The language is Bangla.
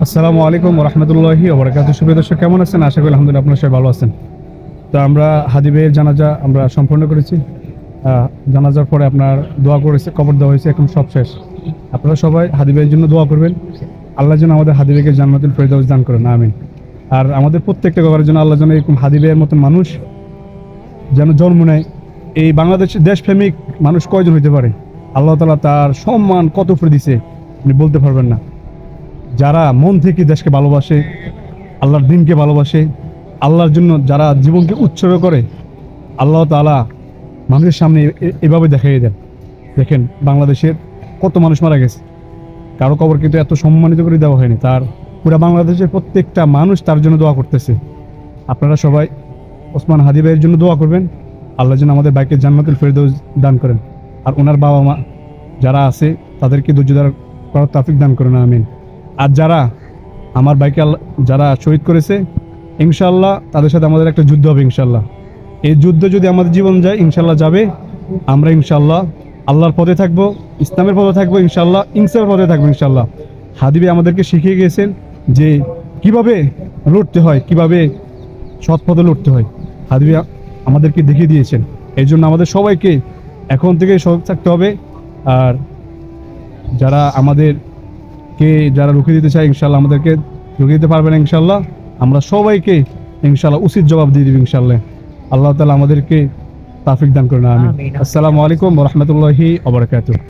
আসসালামু আলাইকুম রহমতুল্লাহি ওবরাকাতুহু। সুপ্রিয় দর্শক, কেমন আছেন? আশা করি আলহামদুলিল্লাহ আপনারা সবাই ভালো আছেন। তো আমরা হাদি ভাইয়ের জানাজা আমরা সম্পন্ন করেছি। জানাজার পরে আপনার দোয়া করেছে, কবর দেওয়া হয়েছে, এখন সব শেষ। আপনারা সবাই হাদি ভাইয়ের জন্য দোয়া করবেন। আল্লাহ যেন আমাদের হাদি ভাইকে জান্নাতুল ফেরদাউস দান করেন, আমিন। আর আমাদের প্রত্যেকটা কবরের জন্য আল্লাহ যেন এরকম হাদি ভাইয়ের মতন মানুষ যেন জন্ম নেয়। এই বাংলাদেশের দেশপ্রেমিক মানুষ কয়জন হইতে পারে? আল্লাহ তাআলা তার সম্মান কত করে দিছে আপনি বলতে পারবেন না। যারা মন থেকে দেশকে ভালোবাসে, আল্লাহর দিনকে ভালোবাসে, আল্লাহর জন্য যারা জীবনকে উৎসর্গ করে, আল্লাহ তাআলা মানুষের সামনে এভাবে দেখাই দেন। দেখেন বাংলাদেশের কত মানুষ মারা গেছে, কারো কবর কিন্তু এত সম্মানিত করে দেওয়া হয়নি। তার পুরো বাংলাদেশের প্রত্যেকটা মানুষ তার জন্য দোয়া করতেছে। আপনারা সবাই ওসমান হাদি ভাইয়ের জন্য দোয়া করবেন, আল্লাহ যেন আমাদের বাইকে জান্নাতুল ফেরদৌস দান করেন। আর ওনার বাবা মা যারা আছে তাদেরকে ধৈর্য ধারণ করার তৌফিক দান করেন, আমিন। আর যারা আমার বাইকে যারা শহীদ করেছে, ইনশাআল্লাহ তাদের সাথে আমাদের একটা যুদ্ধ হবে ইনশাআল্লাহ। এই যুদ্ধ যদি আমাদের জীবন যায়, ইনশাআল্লাহ যাবে। আমরা ইনশাআল্লাহ আল্লাহর পথে থাকবো, ইসলামের পথে থাকবো ইনশাআল্লাহ, ইনসাফের পথে থাকবো ইনশাআল্লাহ। হাদি ভাই আমাদেরকে শিখিয়ে গিয়েছেন যে কিভাবে লড়তে হয়, কিভাবে সৎ পথে লড়তে হয়। হাদি ভাই আমাদেরকে দেখিয়ে দিয়েছেন। এই জন্য আমাদের সবাইকে এখন থেকে সজাগ থাকতে হবে। আর যারা যারা রুখে দিতে চায়, ইনশাআল্লাহ আমাদেরকে রুখে দিতে পারবে না ইনশাআল্লাহ। আমরা সবাইকে ইনশাআল্লাহ উচিত জবাব দিয়ে দিব ইনশাআল্লাহ। আল্লাহ তাআলা আমাদেরকে তৌফিক দান করুন, আমিন। আসসালামু আলাইকুম ওয়া রাহমাতুল্লাহি ওয়া বারাকাতুহু।